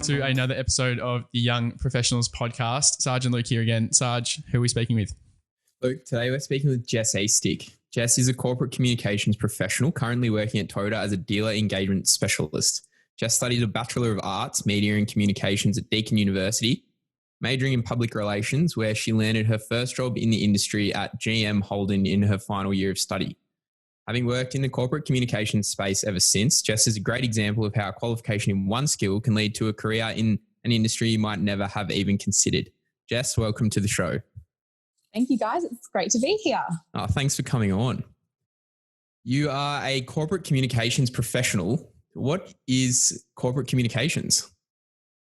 back to another episode of the Young Professionals podcast. Sarge and Luke here again. Sarge, who are we speaking with? Luke, today we're speaking with Jess Eastick. Jess is a corporate communications professional currently working at Toyota as a dealer engagement specialist. Jess studied a Bachelor of Arts, Media and Communications at Deakin University, majoring in public relations, where she landed her first job in the industry at GM Holden in her final year of study. Having worked in the corporate communications space ever since, Jess is a great example of how a qualification in one skill can lead to a career in an industry you might never have even considered. Jess, welcome to the show. Thank you, guys. It's great to be here. Oh, thanks for coming on. You are a corporate communications professional. What is corporate communications?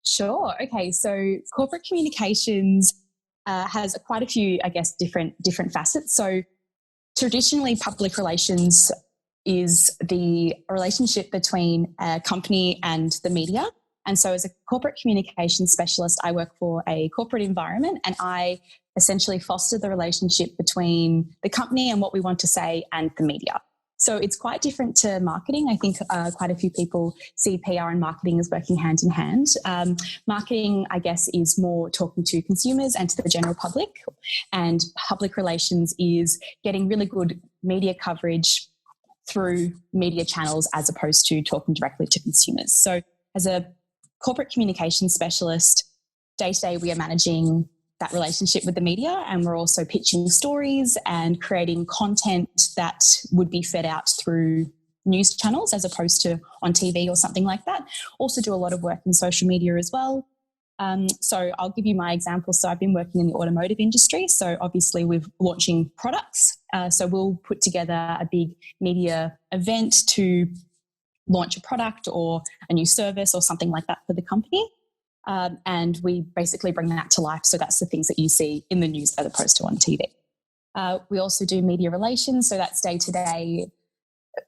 Sure. Okay. So corporate communications has quite a few, different facets. So traditionally, public relations is the relationship between a company and the media. And so as a corporate communications specialist, I work for a corporate environment and I essentially foster the relationship between the company and what we want to say and the media. So it's quite different to marketing. I think quite a few people see PR and marketing as working hand in hand. Marketing, I guess, is more talking to consumers and to the general public. And public relations is getting really good media coverage through media channels as opposed to talking directly to consumers. So as a corporate communications specialist, day to day we are managing that relationship with the media, and we're also pitching stories and creating content that would be fed out through news channels as opposed to on TV or something like that. Also do a lot of work in social media as well. So I'll give you my example. So I've been working in the automotive industry. So obviously we're launching products. So we'll put together a big media event to launch a product or a new service or something like that for the company. And we basically bring that to life. So that's the things that you see in the news as opposed to on TV. We also do media relations. So that's day to day.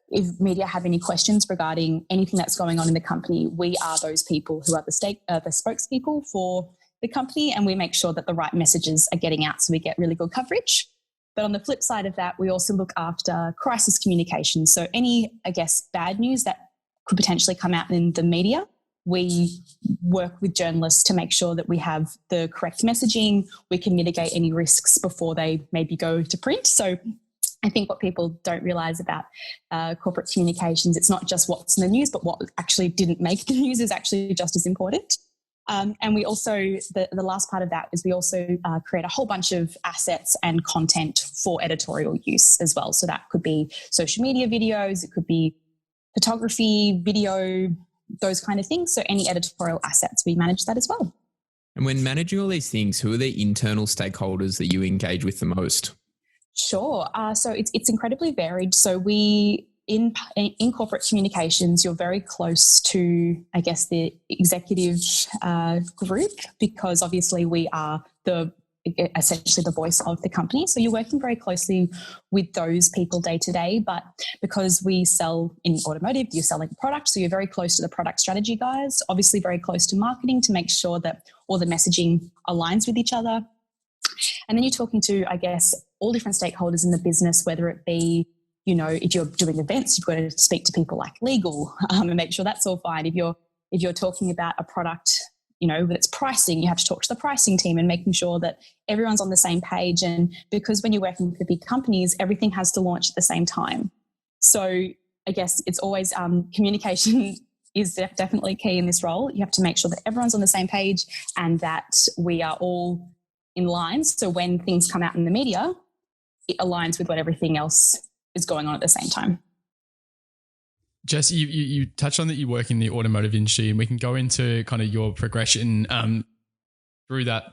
If media have any questions regarding anything that's going on in the company, we are those people who are the spokespeople for the company, and we make sure that the right messages are getting out so we get really good coverage. But on the flip side of that, we also look after crisis communication. So any, bad news that could potentially come out in the media, we work with journalists to make sure that we have the correct messaging. We can mitigate any risks before they maybe go to print. So I think what people don't realise about corporate communications, it's not just what's in the news, but what actually didn't make the news is actually just as important. And we also, the last part of that is we also create a whole bunch of assets and content for editorial use as well. So that could be social media videos, it could be photography, video, those kind of things. So any editorial assets, we manage that as well. And when managing all these things, who are the internal stakeholders that you engage with the most? Sure. So it's incredibly varied. So we, in corporate communications, you're very close to, the executive group, because obviously we are essentially the voice of the company. So you're working very closely with those people day to day, but because we sell in automotive, you're selling a product. So you're very close to the product strategy guys, obviously very close to marketing to make sure that all the messaging aligns with each other. And then you're talking to, all different stakeholders in the business, whether it be, if you're doing events, you've got to speak to people like legal and make sure that's all fine. If you're talking about a product, with its pricing, you have to talk to the pricing team and making sure that everyone's on the same page. And because when you're working for big companies, everything has to launch at the same time. So it's always communication is definitely key in this role. You have to make sure that everyone's on the same page and that we are all in line. So when things come out in the media, it aligns with what everything else is going on at the same time. Jess, you touched on that you work in the automotive industry, and we can go into kind of your progression through that,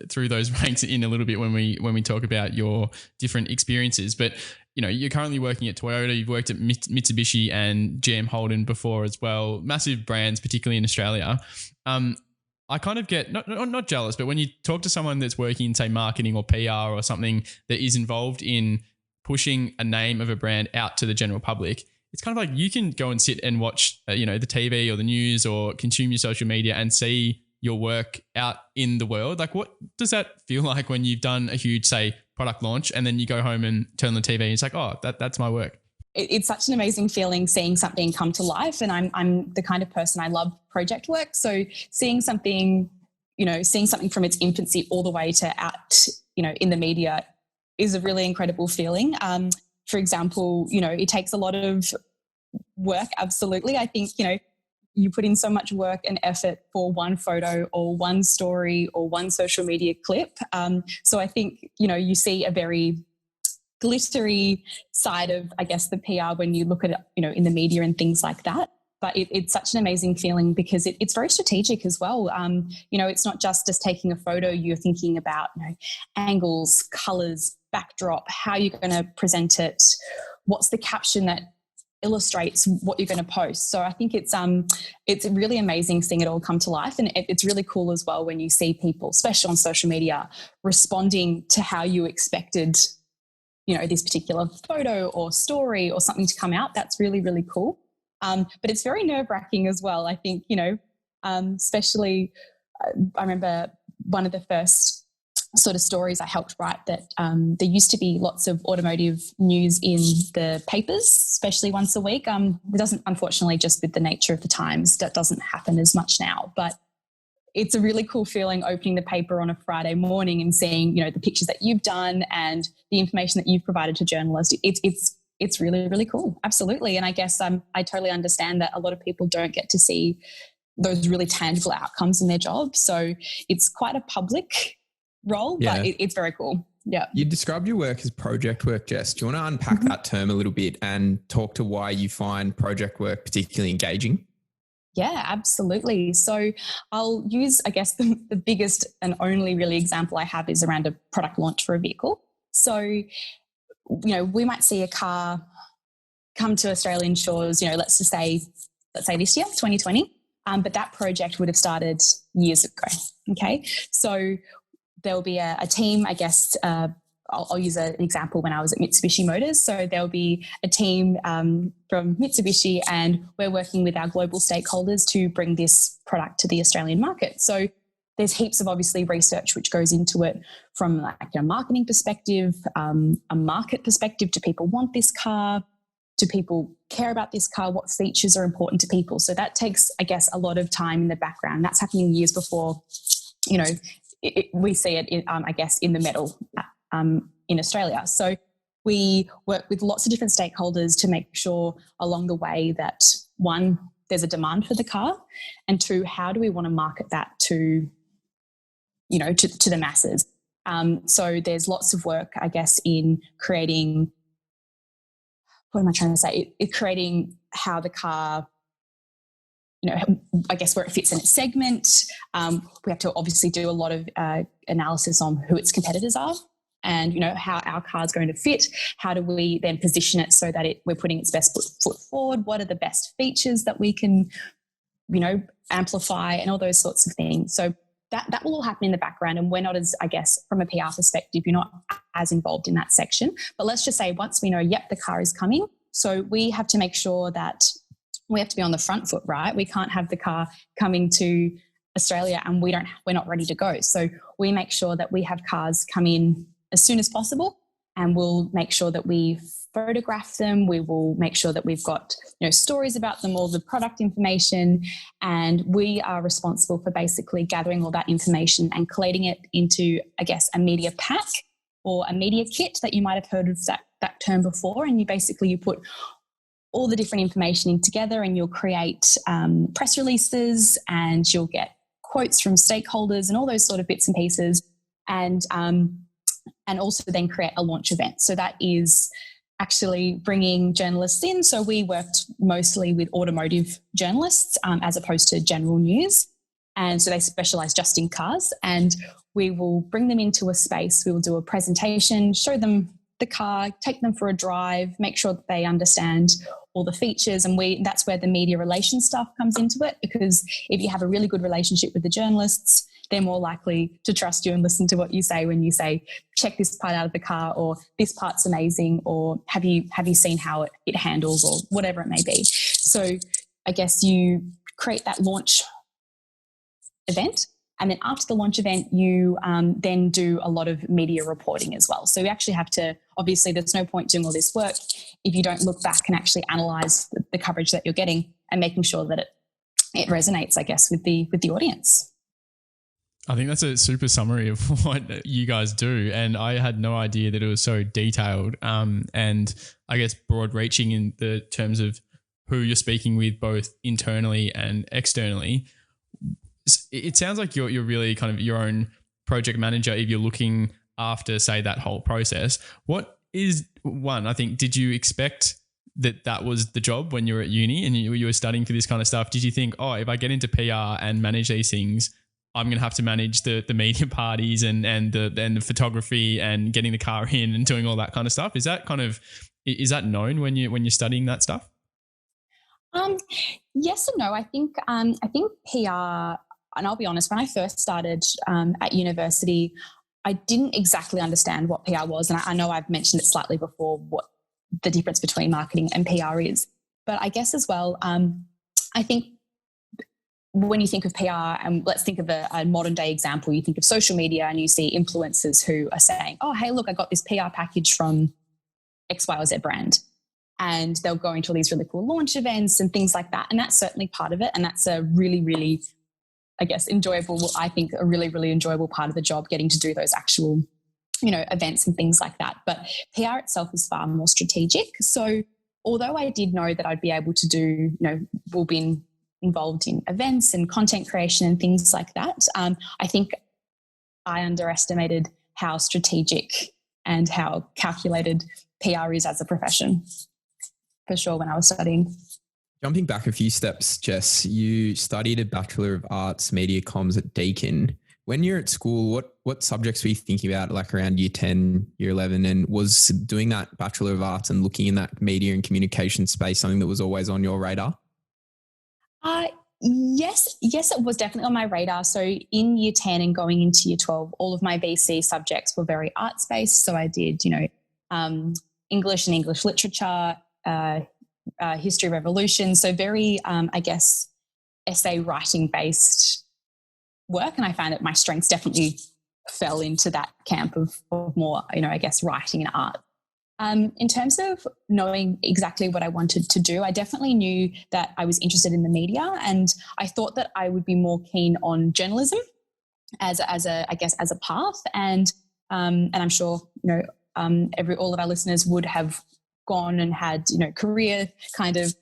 through those ranks in a little bit when we talk about your different experiences. But you're currently working at Toyota. You've worked at Mitsubishi and GM Holden before as well. Massive brands, particularly in Australia. I kind of get not jealous, but when you talk to someone that's working in, say, marketing or PR or something that is involved in pushing a name of a brand out to the general public, it's kind of like you can go and sit and watch, the TV or the news or consume your social media and see your work out in the world. Like, what does that feel like when you've done a huge, say, product launch and then you go home and turn on the TV and it's like, oh, that's my work? it's such an amazing feeling seeing something come to life. And I'm the kind of person, I love project work. So seeing something from its infancy all the way to out, in the media is a really incredible feeling. For example, it takes a lot of work. Absolutely. I think, you put in so much work and effort for one photo or one story or one social media clip. So I think, you see a very glittery side of, I guess, the PR when you look at it, in the media and things like that. But it's such an amazing feeling because it's very strategic as well. It's not just taking a photo. You're thinking about, angles, colours, backdrop, how you're going to present it, what's the caption that illustrates what you're going to post. So I think it's really amazing seeing it all come to life. And it's really cool as well when you see people, especially on social media, responding to how you expected, this particular photo or story or something to come out. That's really, really cool. But it's very nerve-wracking as well. I think, especially I remember one of the first sort of stories I helped write that there used to be lots of automotive news in the papers, especially once a week. It doesn't, unfortunately, just with the nature of the times, that doesn't happen as much now. But it's a really cool feeling opening the paper on a Friday morning and seeing, the pictures that you've done and the information that you've provided to journalists. It's really, really cool. Absolutely. And I guess I totally understand that a lot of people don't get to see those really tangible outcomes in their job. So it's quite a public role, but it's very cool. Yeah. You described your work as project work, Jess. Do you want to unpack that term a little bit and talk to why you find project work particularly engaging? Yeah, absolutely. So I'll use, I guess, the biggest and only really example I have is around a product launch for a vehicle. So, we might see a car come to Australian shores, let's say this year, 2020, but that project would have started years ago. Okay. So there'll be a team, I guess, I'll use an example when I was at Mitsubishi Motors. So there'll be a team from Mitsubishi and we're working with our global stakeholders to bring this product to the Australian market. So there's heaps of obviously research which goes into it from like a marketing perspective, a market perspective. Do people want this car? Do people care about this car? What features are important to people? So that takes, I guess, a lot of time in the background. That's happening years before, we see it, I guess, in the metal in Australia. So we work with lots of different stakeholders to make sure along the way that, one, there's a demand for the car, and two, how do we want to market that to the masses? So there's lots of work, I guess, in creating, what am I trying to say? Creating how the car, I guess where it fits in its segment. We have to obviously do a lot of analysis on who its competitors are and, how our car is going to fit. How do we then position it so that we're putting its best foot forward? What are the best features that we can, amplify and all those sorts of things. So that will all happen in the background, and we're not as, I guess, from a PR perspective, you're not as involved in that section. But let's just say once we know, the car is coming, so we have to make sure that we have to be on the front foot, right? We can't have the car coming to Australia and we're not ready to go. So we make sure that we have cars come in as soon as possible, and we'll make sure that we photograph them. We will make sure that we've got, stories about them, all the product information, and we are responsible for basically gathering all that information and collating it into, I guess, a media pack or a media kit that you might have heard of that term before. And you put all the different information in together, and you'll create press releases, and you'll get quotes from stakeholders and all those sort of bits and pieces, and also then create a launch event. So that is actually bringing journalists in. So we worked mostly with automotive journalists as opposed to general news. And so they specialise just in cars, and we will bring them into a space. We will do a presentation, show them the car, take them for a drive, make sure that they understand all the features. And that's where the media relations stuff comes into it, because if you have a really good relationship with the journalists, they're more likely to trust you and listen to what you say when you say, check this part out of the car, or this part's amazing, or have you seen how it handles, or whatever it may be. So I guess you create that launch event, And then after the launch event, you then do a lot of media reporting as well. So you actually have to, obviously there's no point doing all this work if you don't look back and actually analyze the coverage that you're getting and making sure that it resonates, I guess, with the audience. I think that's a super summary of what you guys do. And I had no idea that it was so detailed and I guess broad reaching in the terms of who you're speaking with both internally and externally. It sounds like you're really kind of your own project manager if you're looking after, say, that whole process. What is one, I think, did you expect that was the job when you were at uni and you were studying for this kind of stuff? Did you think, oh, if I get into PR and manage these things, I'm going to have to manage the media parties and the photography and getting the car in and doing all that kind of stuff? Is that known when you're studying that stuff? Yes and no. I think PR, and I'll be honest, when I first started at university, I didn't exactly understand what PR was. And I know I've mentioned it slightly before, what the difference between marketing and PR is. But I guess as well, I think when you think of PR, and let's think of a modern day example, you think of social media and you see influencers who are saying, oh, hey, look, I got this PR package from XYZ brand. And they'll go into all these really cool launch events and things like that. And that's certainly part of it. And that's a really, really, I guess, I think a really, really enjoyable part of the job, getting to do those actual, events and things like that. But PR itself is far more strategic. So although I did know that I'd be able to do, we'll be involved in events and content creation and things like that, I think I underestimated how strategic and how calculated PR is as a profession. For sure, when I was studying. Jumping back a few steps, Jess, you studied a Bachelor of Arts Media Comms at Deakin. When you're at school, what subjects were you thinking about, like around year 10, year 11, and was doing that Bachelor of Arts and looking in that media and communication space something that was always on your radar? Yes, it was definitely on my radar. So in year 10 and going into year 12, all of my BC subjects were very arts-based. So I did, English and English literature, history revolution, so very I guess essay writing based work, and I found that my strengths definitely fell into that camp of more I guess writing and art. In terms of knowing exactly what I wanted to do, I definitely knew that I was interested in the media, and I thought that I would be more keen on journalism as a path, and I'm sure all of our listeners would have gone and had career kind of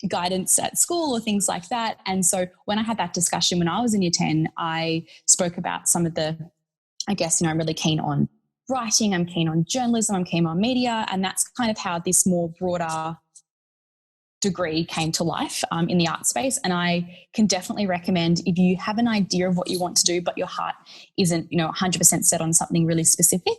guidance at school or things like that. And so when I had that discussion when I was in year 10, I spoke about some of the, I guess, I'm really keen on writing, I'm keen on journalism, I'm keen on media, and that's kind of how this more broader degree came to life in the art space. And I can definitely recommend, if you have an idea of what you want to do but your heart isn't 100% set on something really specific,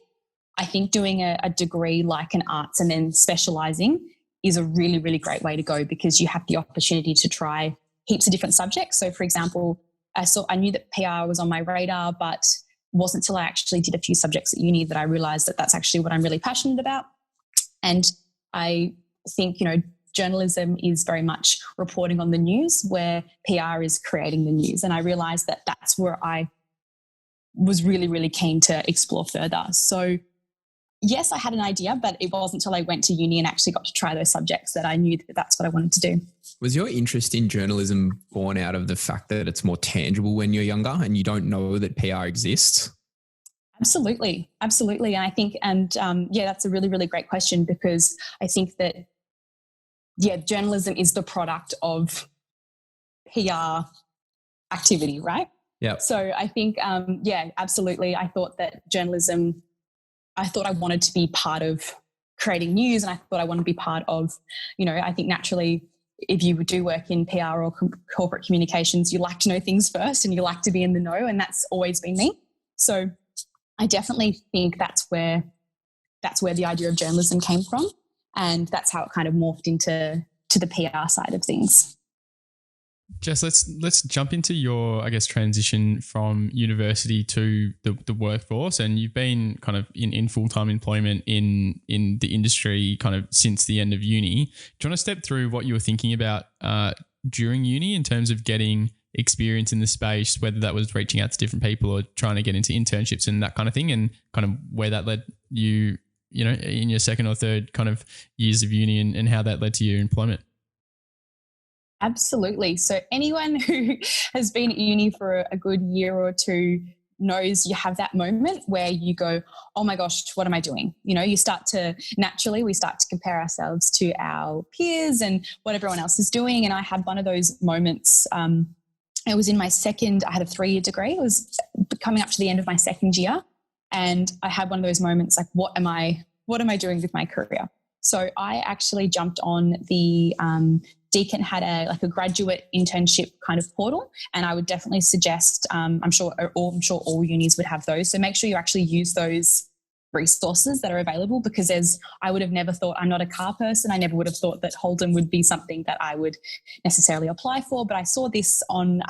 I think doing a degree like an arts and then specialising is a really, really great way to go, because you have the opportunity to try heaps of different subjects. So, for example, I knew that PR was on my radar, but it wasn't until I actually did a few subjects at uni that I realised that that's actually what I'm really passionate about. And I think, journalism is very much reporting on the news, where PR is creating the news. And I realised that that's where I was really, really keen to explore further. So, yes, I had an idea, but it wasn't until I went to uni and actually got to try those subjects that I knew that that's what I wanted to do. Was your interest in journalism born out of the fact that it's more tangible when you're younger and you don't know that PR exists? Absolutely. And I think, that's a really, really great question, because I think that, journalism is the product of PR activity, right? Yeah. So I think, absolutely. I thought that journalism, I thought I wanted to be part of creating news, and I thought I wanted to be part of, I think naturally, if you do work in PR or corporate communications, you like to know things first and you like to be in the know, and that's always been me. So I definitely think that's where the idea of journalism came from, and that's how it kind of morphed into the PR side of things. Jess, let's jump into your, I guess, transition from university to the workforce, and you've been kind of in full-time employment in the industry kind of since the end of uni. Do you want to step through what you were thinking about during uni in terms of getting experience in the space, whether that was reaching out to different people or trying to get into internships and that kind of thing, and kind of where that led you, you know, in your second or third kind of years of uni, and how that led to your employment? Absolutely. So anyone who has been at uni for a good year or two knows you have that moment where you go, oh my gosh, what am I doing? You know, we start to compare ourselves to our peers and what everyone else is doing. And I had one of those moments. It was in my I had a 3-year degree. It was coming up to the end of my second year. And I had one of those moments like, what am I doing with my career? So I actually jumped on the Deakin had a graduate internship kind of portal, and I would definitely suggest, I'm sure all unis would have those. So make sure you actually use those resources that are available, because I would have never thought, I'm not a car person, I never would have thought that Holden would be something that I would necessarily apply for, but I saw this on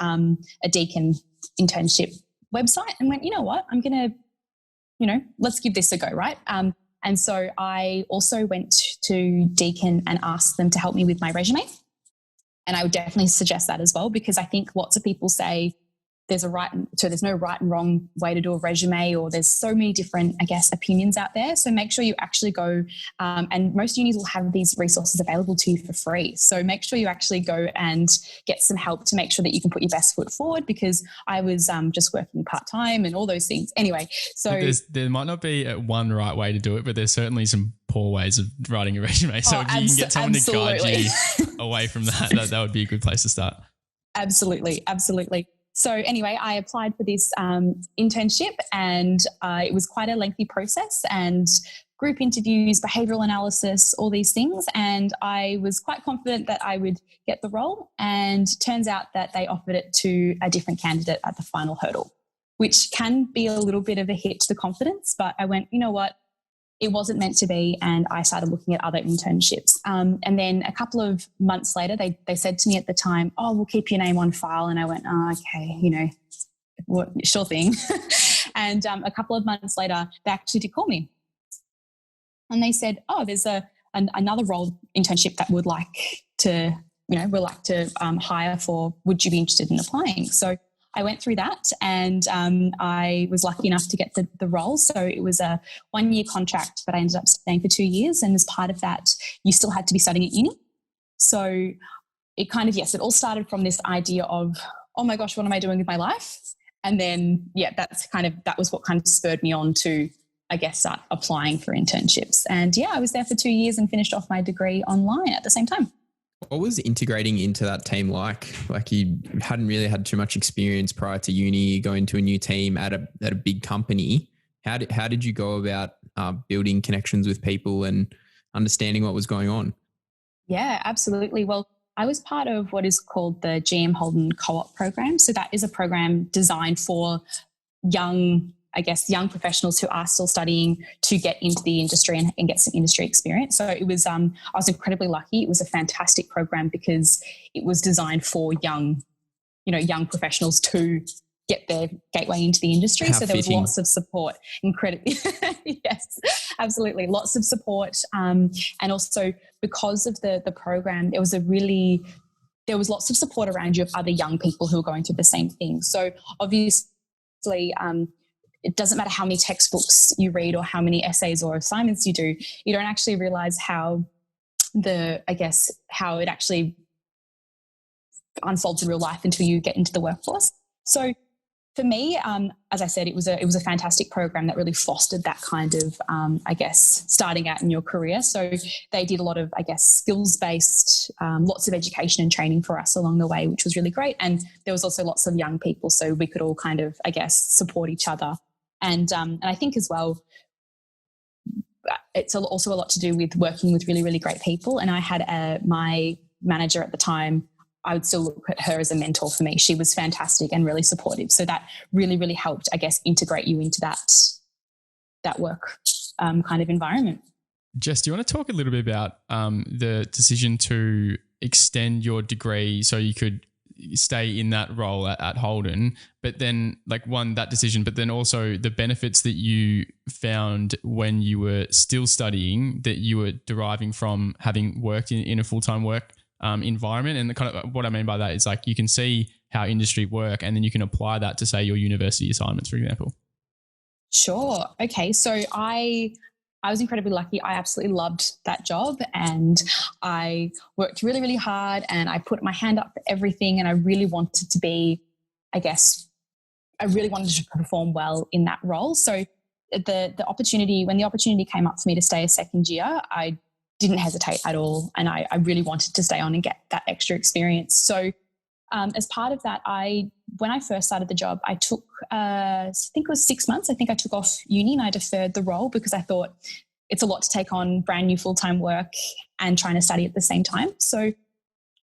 a Deakin internship website and went, you know what, I'm going to, let's give this a go, right? And so I also went to Deakin and asked them to help me with my resume. And I would definitely suggest that as well, because I think lots of people say there's no right and wrong way to do a resume, or there's so many different, I guess, opinions out there. So make sure you actually go, and most unis will have these resources available to you for free. So make sure you actually go and get some help to make sure that you can put your best foot forward, because I was just working part-time and all those things. Anyway, so there might not be one right way to do it, but there's certainly some poor ways of writing a resume. So if you can get someone to guide you away from that would be a good place to start. Absolutely. So anyway, I applied for this internship, and it was quite a lengthy process, and group interviews, behavioural analysis, all these things. And I was quite confident that I would get the role, and turns out that they offered it to a different candidate at the final hurdle, which can be a little bit of a hit to the confidence. But I went, you know what? It wasn't meant to be, and I started looking at other internships. And then a couple of months later, they said to me at the time, oh, we'll keep your name on file. And I went, oh, okay, sure thing. And a couple of months later, they actually did call me. And they said, oh, there's another role internship that we'd like to hire for. Would you be interested in applying? So I went through that, and I was lucky enough to get the role. So it was a 1-year contract, but I ended up staying for 2 years. And as part of that, you still had to be studying at uni. So it kind of, it all started from this idea of, oh my gosh, what am I doing with my life? And then, that was what kind of spurred me on to, I guess, start applying for internships. And I was there for 2 years and finished off my degree online at the same time. What was integrating into that team like? Like, you hadn't really had too much experience prior to uni, going to a new team at a big company. How did you go about building connections with people and understanding what was going on? Yeah, absolutely. Well, I was part of what is called the GM Holden Co-op program. So that is a program designed for young professionals who are still studying to get into the industry and get some industry experience. So it was, I was incredibly lucky. It was a fantastic program because it was designed for young professionals to get their gateway into the industry. How so there fitting. was lots of support, incredibly. Yes, absolutely. Lots of support. And also because of the program, there was lots of support around you of other young people who are going through the same thing. So obviously, it doesn't matter how many textbooks you read or how many essays or assignments you do, you don't actually realize how it actually unfolds in real life until you get into the workforce. So for me, as I said, it was a fantastic program that really fostered that kind of, starting out in your career. So they did a lot of, skills-based, lots of education and training for us along the way, which was really great. And there was also lots of young people, so we could all kind of, support each other. And I think as well, it's also a lot to do with working with really, really great people. And I had my manager at the time, I would still look at her as a mentor for me. She was fantastic and really supportive. So that really, really helped, integrate you into that work kind of environment. Jess, do you want to talk a little bit about the decision to extend your degree so you could stay in that role at Holden, but then that decision, but then also the benefits that you found when you were still studying that you were deriving from having worked in a full-time work environment. And the kind of what I mean by that is like you can see how industry work, and then you can apply that to say your university assignments, for example. Sure. Okay. So I was incredibly lucky. I absolutely loved that job, and I worked really, really hard, and I put my hand up for everything, and I really wanted to be, I really wanted to perform well in that role. So when the opportunity came up for me to stay a second year, I didn't hesitate at all, and I really wanted to stay on and get that extra experience. So as part of that, when I first started the job, I took, I think it was 6 months. I think I took off uni and I deferred the role because I thought it's a lot to take on brand new full-time work and trying to study at the same time. So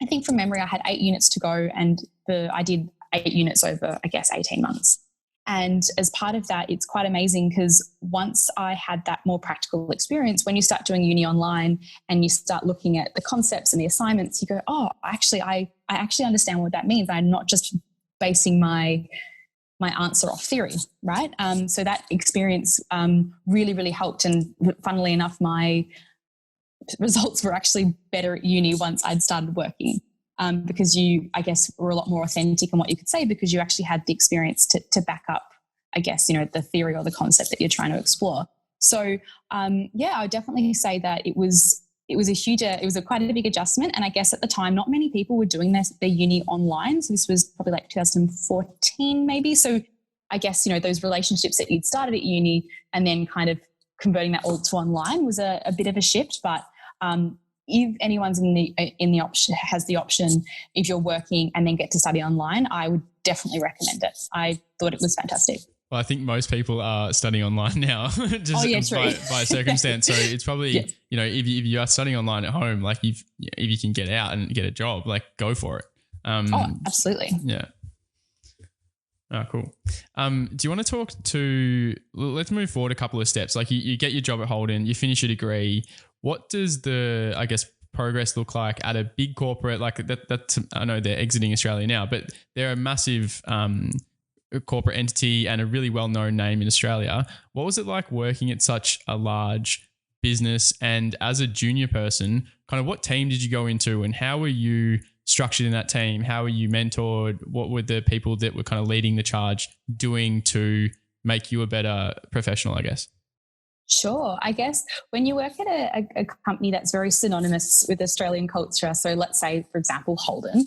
I think from memory, I had 8 units to go, and I did 8 units over, 18 months. And as part of that, it's quite amazing because once I had that more practical experience, when you start doing uni online and you start looking at the concepts and the assignments, you go, oh, I actually understand what that means. I'm not just basing my answer off theory, right? So that experience really, really helped. And funnily enough, my results were actually better at uni once I'd started working. Because you, were a lot more authentic in what you could say because you actually had the experience to back up, the theory or the concept that you're trying to explore. So, I would definitely say that it was quite a big adjustment. And I guess at the time, not many people were doing their uni online. So this was probably like 2014 maybe. So I guess, those relationships that you'd started at uni and then kind of converting that all to online was a bit of a shift. But if anyone's has the option, if you're working and then get to study online, I would definitely recommend it. I thought it was fantastic. Well, I think most people are studying online now just by circumstance. So it's probably, if you are studying online at home, like if you can get out and get a job, like go for it. Absolutely. Yeah. Oh, cool. Do you want to let's move forward a couple of steps. Like you get your job at Holden, you finish your degree. What does the, progress look like at a big corporate like that? I know they're exiting Australia now, but they're a massive corporate entity and a really well-known name in Australia. What was it like working at such a large business? And as a junior person, kind of what team did you go into and how were you structured in that team? How were you mentored? What were the people that were kind of leading the charge doing to make you a better professional, I guess? Sure. I guess when you work at a company that's very synonymous with Australian culture, so let's say, for example, Holden,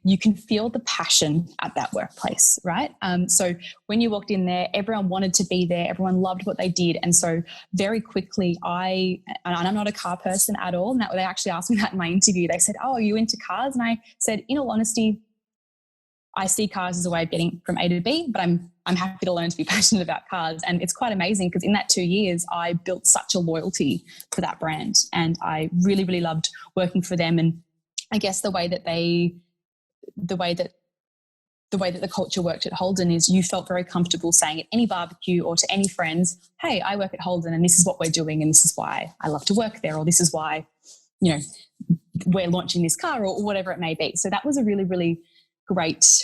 you can feel the passion at that workplace, right? So when you walked in there, everyone wanted to be there. Everyone loved what they did. And so very quickly, and I'm not a car person at all. And they actually asked me that in my interview. They said, oh, are you into cars? And I said, in all honesty, I see cars as a way of getting from A to B, but I'm happy to learn to be passionate about cars. And it's quite amazing because in that 2 years, I built such a loyalty for that brand. And I really, really loved working for them. And I guess the way that the culture worked at Holden is you felt very comfortable saying at any barbecue or to any friends, hey, I work at Holden and this is what we're doing and this is why I love to work there, or this is why, we're launching this car or whatever it may be. So that was a really, really great,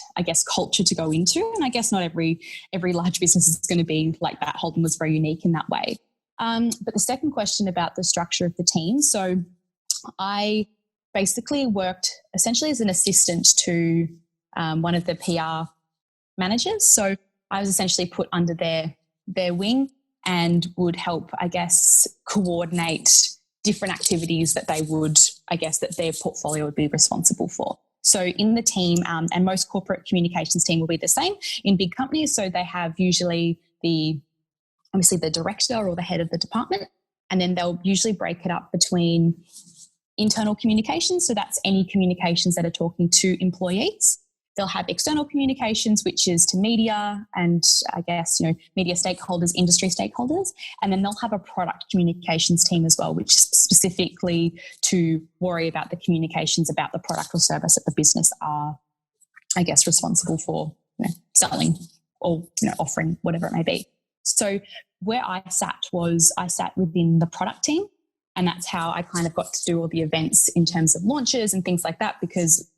culture to go into. And I guess not every large business is going to be like that. Holden was very unique in that way. But the second question about the structure of the team. So I basically worked essentially as an assistant to one of the PR managers. So I was essentially put under their wing and would help, coordinate different activities that they would, that their portfolio would be responsible for. So in the team, and most corporate communications team will be the same in big companies. So they have usually the director or the head of the department, and then they'll usually break it up between internal communications. So that's any communications that are talking to employees. They'll have external communications, which is to media and media stakeholders, industry stakeholders. And then they'll have a product communications team as well, which is specifically to worry about the communications about the product or service that the business are, responsible for selling or, offering, whatever it may be. So where I sat within the product team. And that's how I kind of got to do all the events in terms of launches and things like that because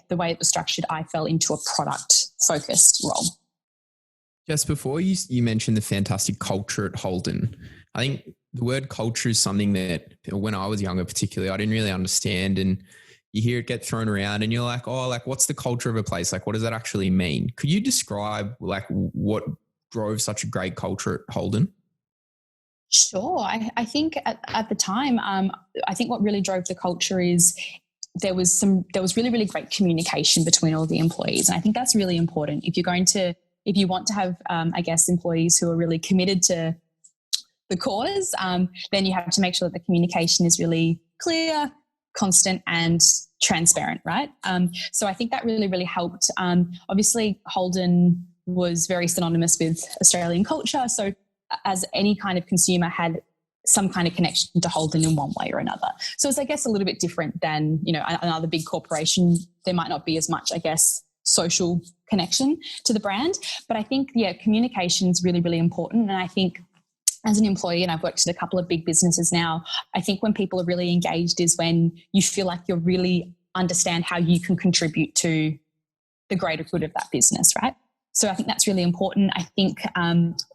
the way it was structured, I fell into a product-focused role. Just before you mentioned the fantastic culture at Holden, I think the word culture is something that when I was younger particularly, I didn't really understand. And you hear it get thrown around and you're like, oh, like what's the culture of a place? Like, what does that actually mean? Could you describe like what drove such a great culture at Holden? Sure. I think at the time, I think what really drove the culture is there was really, really great communication between all the employees. And I think that's really important. If you want to have, I guess, employees who are really committed to the cause, then you have to make sure that the communication is really clear, constant and transparent, right? So I think that really, really helped. Obviously, Holden was very synonymous with Australian culture. So as any kind of consumer had some kind of connection to Holden in one way or another. So it's, I guess, a little bit different than, another big corporation. There might not be as much, I guess, social connection to the brand. But I think, communication is really, really important. And I think as an employee, and I've worked at a couple of big businesses now, I think when people are really engaged is when you feel like you really understand how you can contribute to the greater good of that business, right? So I think that's really important. I think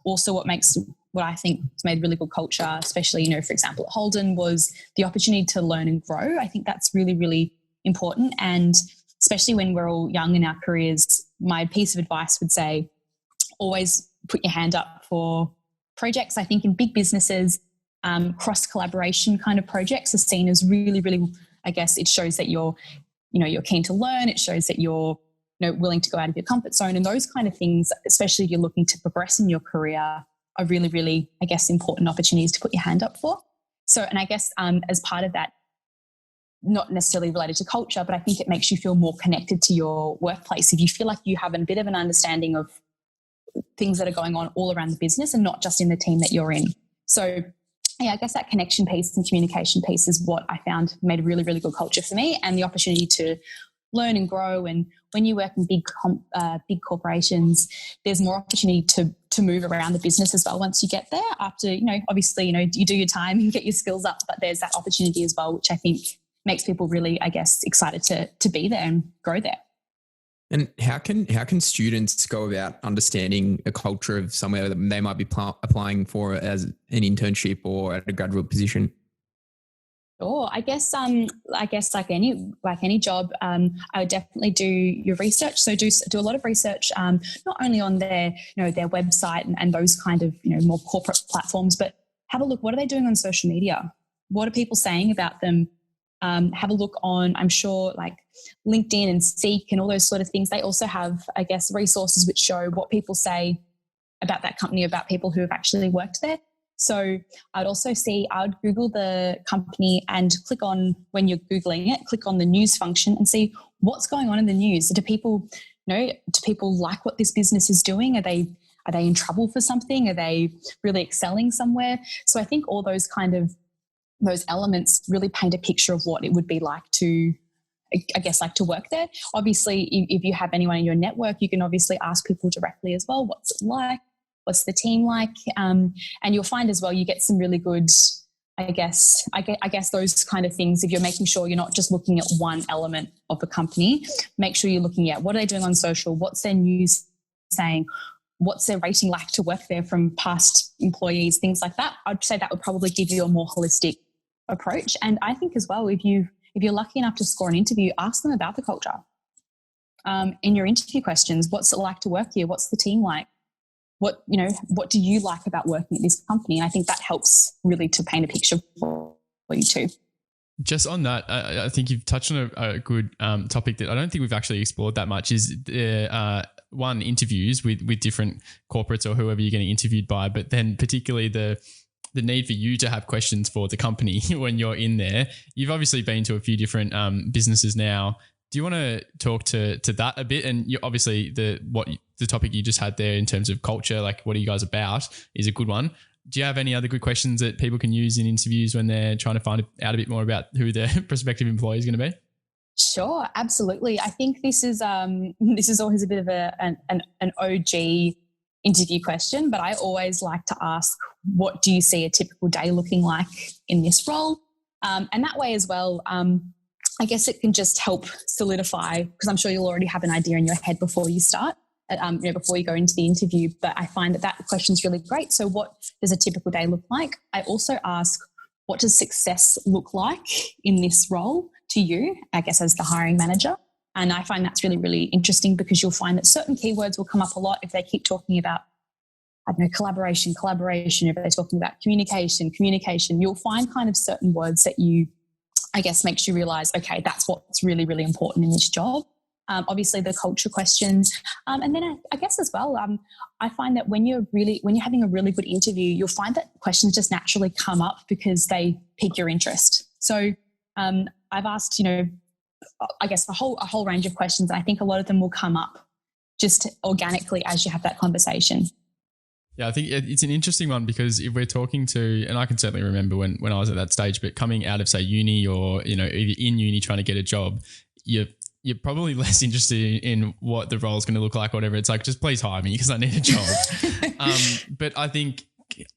also what I think has made really good culture, especially, for example, at Holden, was the opportunity to learn and grow. I think that's really, really important. And especially when we're all young in our careers, my piece of advice would say, always put your hand up for projects. I think in big businesses, cross-collaboration kind of projects are seen as really, really, I guess it shows that you're keen to learn. It shows that you're willing to go out of your comfort zone, and those kind of things, especially if you're looking to progress in your career, are really, really, I guess, important opportunities to put your hand up for. So, and I guess as part of that, not necessarily related to culture, but I think it makes you feel more connected to your workplace. If you feel like you have a bit of an understanding of things that are going on all around the business and not just in the team that you're in. So, I guess that connection piece and communication piece is what I found made a really, really good culture for me, and the opportunity to learn and grow. And when you work in big corporations, there's more opportunity to move around the business as well once you get there. After, obviously, you do your time and get your skills up, but there's that opportunity as well, which I think makes people really, I guess, excited to be there and grow there. And how can students go about understanding a culture of somewhere that they might be applying for as an internship or at a graduate position? Sure. I guess like any job, I would definitely do your research. So do a lot of research, not only on their website and those kind of more corporate platforms, but have a look. What are they doing on social media? What are people saying about them? Have a look on, I'm sure, like LinkedIn and Seek and all those sort of things. They also have, I guess, resources which show what people say about that company, about people who have actually worked there. So I would Google the company and click on, when you're Googling it, click on the news function and see what's going on in the news. Do people like what this business is doing? Are they in trouble for something? Are they really excelling somewhere? So I think all those those elements really paint a picture of what it would be like to work there. Obviously, if you have anyone in your network, you can obviously ask people directly as well, what's it like? What's the team like? And you'll find as well, you get some really good, I guess those kind of things. If you're making sure you're not just looking at one element of the company, make sure you're looking at what are they doing on social? What's their news saying? What's their rating like to work there from past employees, things like that. I'd say that would probably give you a more holistic approach. And I think as well, if you're lucky enough to score an interview, ask them about the culture. In your interview questions, what's it like to work here? What's the team like? What do you like about working at this company? And I think that helps really to paint a picture for you too. Just on that, I think you've touched on a good topic that I don't think we've actually explored that much is interviews with different corporates or whoever you're getting interviewed by, but then particularly the need for you to have questions for the company when you're in there. You've obviously been to a few different businesses now. Do you want to talk to that a bit? And obviously the topic you just had there in terms of culture, like what are you guys about, is a good one. Do you have any other good questions that people can use in interviews when they're trying to find out a bit more about who their prospective employee is going to be? Sure, absolutely. I think this is always a bit of an OG interview question, but I always like to ask, what do you see a typical day looking like in this role? And that way as well, I guess it can just help solidify, because I'm sure you'll already have an idea in your head before you start, before you go into the interview. But I find that question is really great. So what does a typical day look like? I also ask, what does success look like in this role to you, I guess, as the hiring manager. And I find that's really, really interesting because you'll find that certain keywords will come up a lot if they keep talking about, I don't know, collaboration. If they're talking about communication, you'll find kind of certain words that I guess, makes you realize, okay, that's what's really, really important in this job. Obviously the culture questions. And then I guess as well, I find that when you're having a really good interview, you'll find that questions just naturally come up because they pique your interest. So I've asked, I guess a whole range of questions. And I think a lot of them will come up just organically as you have that conversation. Yeah, I think it's an interesting one because if we're talking to, and I can certainly remember when I was at that stage, but coming out of, say, uni or, either in uni trying to get a job, you're probably less interested in what the role is going to look like or whatever. It's like, just please hire me because I need a job. But I think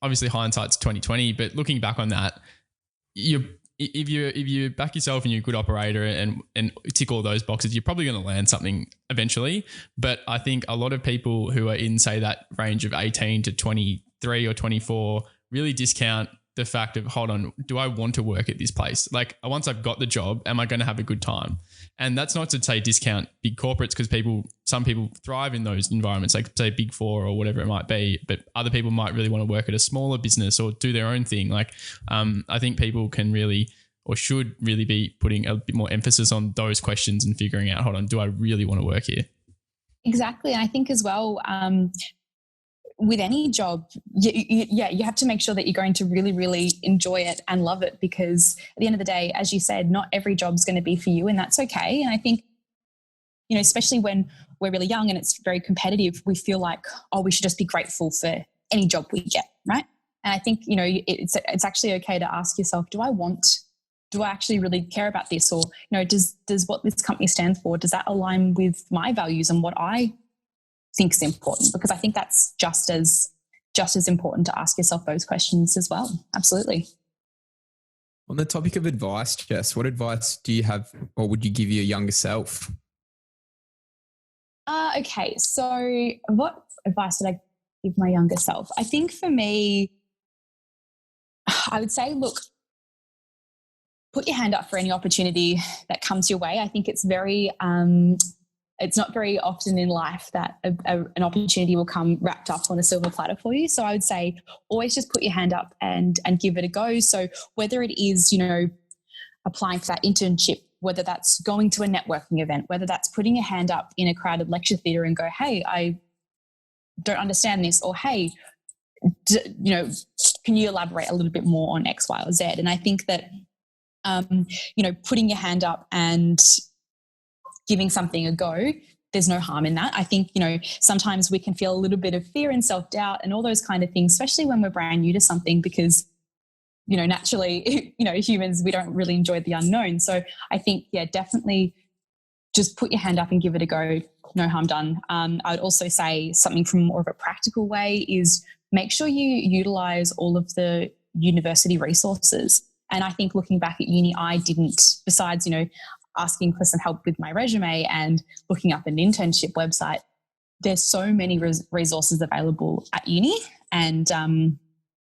obviously hindsight's 2020, but looking back on that, if you back yourself and you're a good operator and tick all those boxes, you're probably going to land something eventually. But I think a lot of people who are in, say, that range of 18 to 23 or 24 really discount the fact of, hold on, do I want to work at this place? Like, once I've got the job, am I going to have a good time? And that's not to say discount big corporates, because some people thrive in those environments, like say Big Four or whatever it might be, but other people might really want to work at a smaller business or do their own thing. Like, I think people can really, or should really, be putting a bit more emphasis on those questions and figuring out, hold on, do I really want to work here? Exactly. And I think as well, with any job, you have to make sure that you're going to really, really enjoy it and love it, because at the end of the day, as you said, not every job's going to be for you, and that's okay. And I think, especially when we're really young and it's very competitive, we feel like, oh, we should just be grateful for any job we get, right? And I think, it's actually okay to ask yourself, do I actually really care about this? Or, does what this company stands for, does that align with my values and what I think is important? Because I think that's just as important to ask yourself those questions as well. Absolutely. On the topic of advice, Jess, what advice do you have or would you give your younger self? Okay, so what advice did I give my younger self? I think for me, I would say, look, put your hand up for any opportunity that comes your way. I think it's it's not very often in life that an opportunity will come wrapped up on a silver platter for you. So I would say always just put your hand up and give it a go. So whether it is, applying for that internship, whether that's going to a networking event, whether that's putting your hand up in a crowded lecture theatre and go, hey, I don't understand this, or hey, can you elaborate a little bit more on X, Y, or Z? And I think that, putting your hand up and giving something a go, there's no harm in that. I think, sometimes we can feel a little bit of fear and self-doubt and all those kind of things, especially when we're brand new to something, because, naturally, humans, we don't really enjoy the unknown. So I think, definitely just put your hand up and give it a go. No harm done. I would also say something from more of a practical way is make sure you utilize all of the university resources. And I think looking back at uni, I didn't, besides, asking for some help with my resume and looking up an internship website, there's so many resources available at uni. And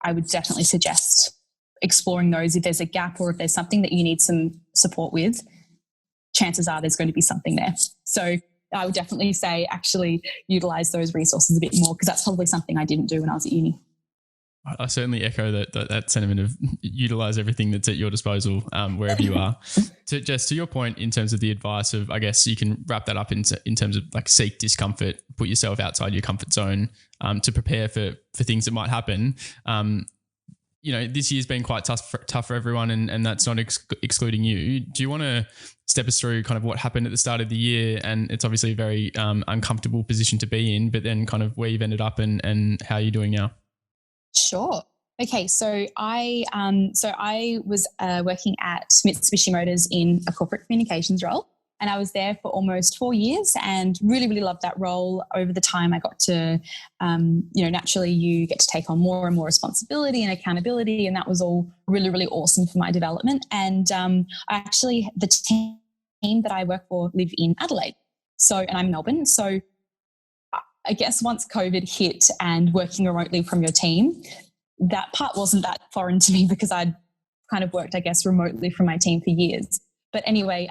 I would definitely suggest exploring those. If there's a gap or if there's something that you need some support with, chances are there's going to be something there. So I would definitely say actually utilize those resources a bit more, because that's probably something I didn't do when I was at uni. I certainly echo that sentiment of utilize everything that's at your disposal wherever you are. Jess, to your point in terms of the advice of, I guess you can wrap that up in terms of like seek discomfort, put yourself outside your comfort zone to prepare for things that might happen. This year's been quite tough for everyone, and that's not excluding you. Do you want to step us through kind of what happened at the start of the year? And it's obviously a very uncomfortable position to be in, but then kind of where you've ended up and how you're doing now. Sure. Okay, so I was working at Mitsubishi Motors in a corporate communications role, and I was there for almost 4 years and really, really loved that role. Over the time, I got to, naturally you get to take on more and more responsibility and accountability, and that was all really, really awesome for my development. And the team that I work for live in Adelaide, and I'm in Melbourne. So I guess once COVID hit and working remotely from your team, that part wasn't that foreign to me because I'd kind of worked, I guess, remotely from my team for years. But anyway,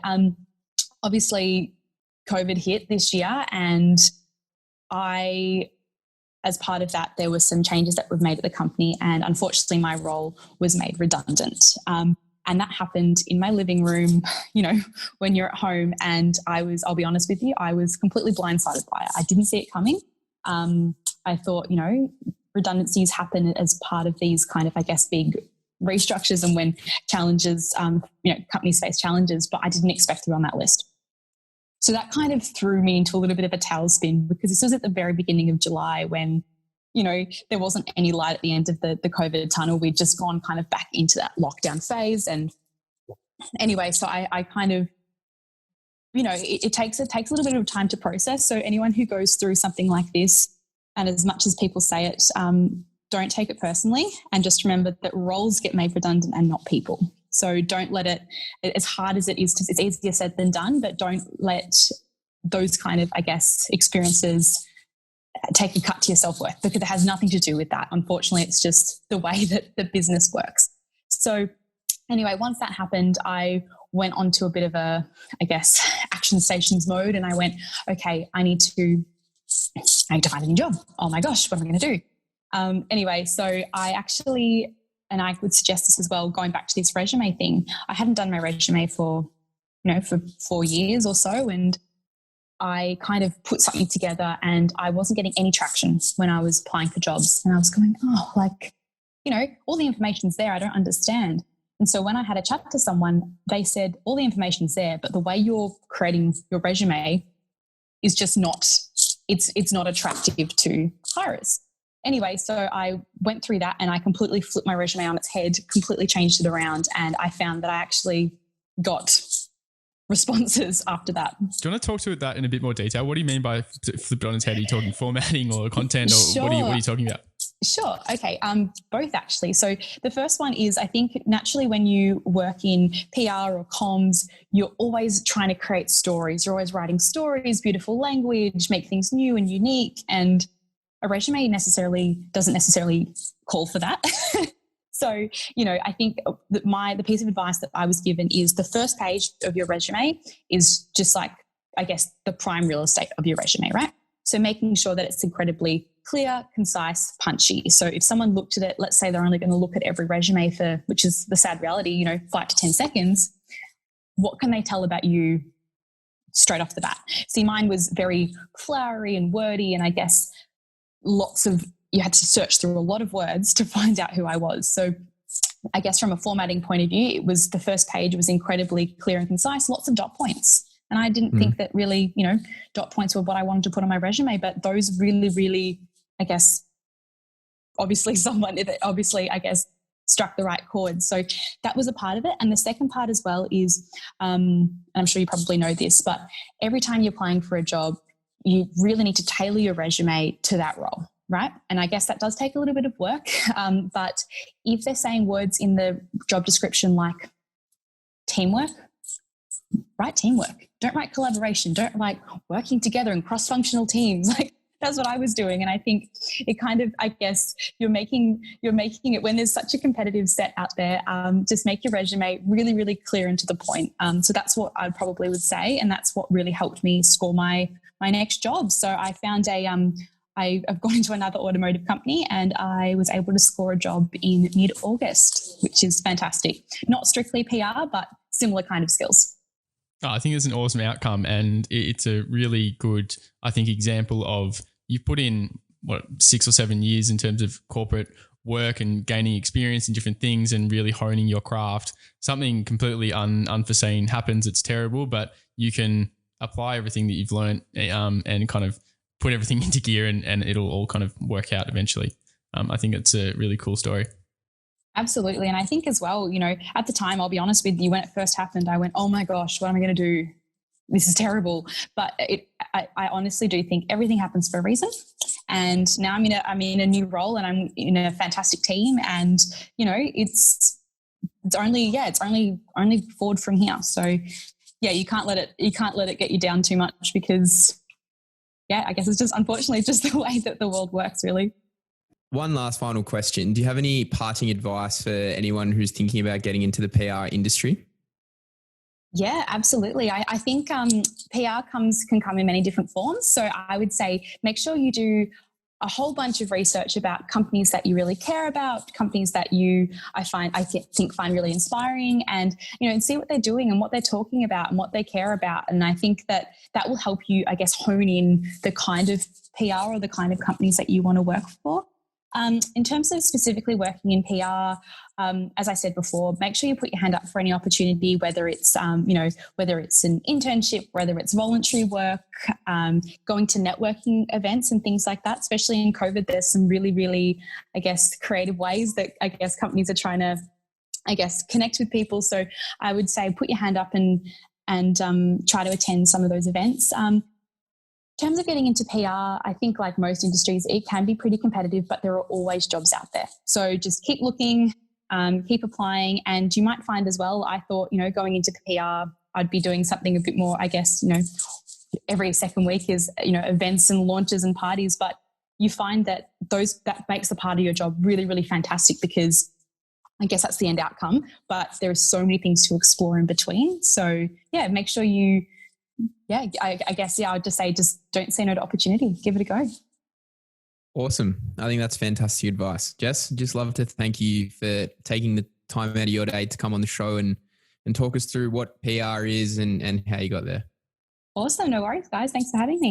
obviously COVID hit this year, and as part of that, there were some changes that were made at the company, and unfortunately my role was made redundant. And that happened in my living room, when you're at home. And I'll be honest with you, I was completely blindsided by it. I didn't see it coming. I thought, redundancies happen as part of these kind of, I guess, big restructures and when challenges, companies face challenges, but I didn't expect to be on that list. So that kind of threw me into a little bit of a tailspin, because this was at the very beginning of July when, there wasn't any light at the end of the COVID tunnel. We'd just gone kind of back into that lockdown phase. And anyway, so I kind of, it takes a little bit of time to process. So anyone who goes through something like this, and as much as people say it, don't take it personally, and just remember that roles get made redundant and not people. So don't let it, as hard as it is, it's easier said than done, but don't let those kind of, I guess, experiences take a cut to your self-worth, because it has nothing to do with that. Unfortunately, it's just the way that the business works. So anyway, once that happened, I went on to a bit of a, I guess, action stations mode, and I went, okay, I need to find a new job. Oh my gosh, what am I going to do? Anyway, so I actually, and I would suggest this as well, going back to this resume thing, I hadn't done my resume for 4 years or so, and I kind of put something together and I wasn't getting any traction when I was applying for jobs. And I was going, all the information's there, I don't understand. And so when I had a chat to someone, they said, all the information's there, but the way you're creating your resume is just not, it's not attractive to hirers. Anyway, so I went through that and I completely flipped my resume on its head, completely changed it around, and I found that I actually got responses after that. Do you want to talk to that in a bit more detail? What do you mean by flip it on its head? Are you talking formatting or content, or Sure. what are you talking about? Sure. Okay. Both actually. So the first one is, I think naturally when you work in PR or comms, you're always trying to create stories. You're always writing stories, beautiful language, make things new and unique. And a resume doesn't necessarily call for that. So, I think that the piece of advice that I was given is the first page of your resume is just like, I guess, the prime real estate of your resume, right? So making sure that it's incredibly clear, concise, punchy. So if someone looked at it, let's say they're only going to look at every resume for, which is the sad reality, 5 to 10 seconds, what can they tell about you straight off the bat? See, mine was very flowery and wordy, and I guess you had to search through a lot of words to find out who I was. So I guess from a formatting point of view, the first page was incredibly clear and concise, lots of dot points. And I didn't think that really, dot points were what I wanted to put on my resume, but those really, really, I guess, obviously I guess, struck the right chord. So that was a part of it. And the second part as well is, and I'm sure you probably know this, but every time you're applying for a job, you really need to tailor your resume to that role, right? And I guess that does take a little bit of work. But if they're saying words in the job description like teamwork, write teamwork. Don't write collaboration. Don't write working together in cross-functional teams. Like, that's what I was doing. And I think it kind of, I guess, you're making it when there's such a competitive set out there, just make your resume really, really clear and to the point. So that's what I probably would say. And that's what really helped me score my next job. So I found I've gone into another automotive company and I was able to score a job in mid-August, which is fantastic. Not strictly PR, but similar kind of skills. Oh, I think it's an awesome outcome, and it's a really good, I think, example of you've put in 6 or 7 years in terms of corporate work and gaining experience in different things and really honing your craft. Something completely unforeseen happens. It's terrible, but you can apply everything that you've learned and kind of put everything into gear and it'll all kind of work out eventually. I think it's a really cool story. Absolutely. And I think as well, at the time, I'll be honest with you, when it first happened, I went, oh my gosh, what am I going to do? This is terrible. But I honestly do think everything happens for a reason. And now I'm in a new role and I'm in a fantastic team, and, it's only forward from here. So yeah, you can't let it get you down too much, because I guess it's just, unfortunately, it's just the way that the world works, really. One last final question. Do you have any parting advice for anyone who's thinking about getting into the PR industry? Yeah, absolutely. I think PR can come in many different forms. So I would say make sure you do a whole bunch of research about companies that you really care about, companies that I think find really inspiring, and and see what they're doing and what they're talking about and what they care about. And I think that will help you, I guess, hone in the kind of PR or the kind of companies that you want to work for. In terms of specifically working in PR, as I said before, make sure you put your hand up for any opportunity, whether it's whether it's an internship, whether it's voluntary work, going to networking events and things like that. Especially in COVID, there's some really, really, I guess, creative ways that I guess companies are trying to, I guess, connect with people. So I would say put your hand up and try to attend some of those events. In terms of getting into PR, I think like most industries, it can be pretty competitive, but there are always jobs out there. So just keep looking, keep applying, and you might find as well, I thought, going into PR, I'd be doing something a bit more, I guess, every second week is, events and launches and parties, but you find that that makes the part of your job really, really fantastic, because I guess that's the end outcome, but there are so many things to explore in between. So yeah, make sure I guess, I would just say, just don't say no to opportunity. Give it a go. Awesome. I think that's fantastic advice. Jess, just love to thank you for taking the time out of your day to come on the show and talk us through what PR is and how you got there. Awesome. No worries, guys. Thanks for having me.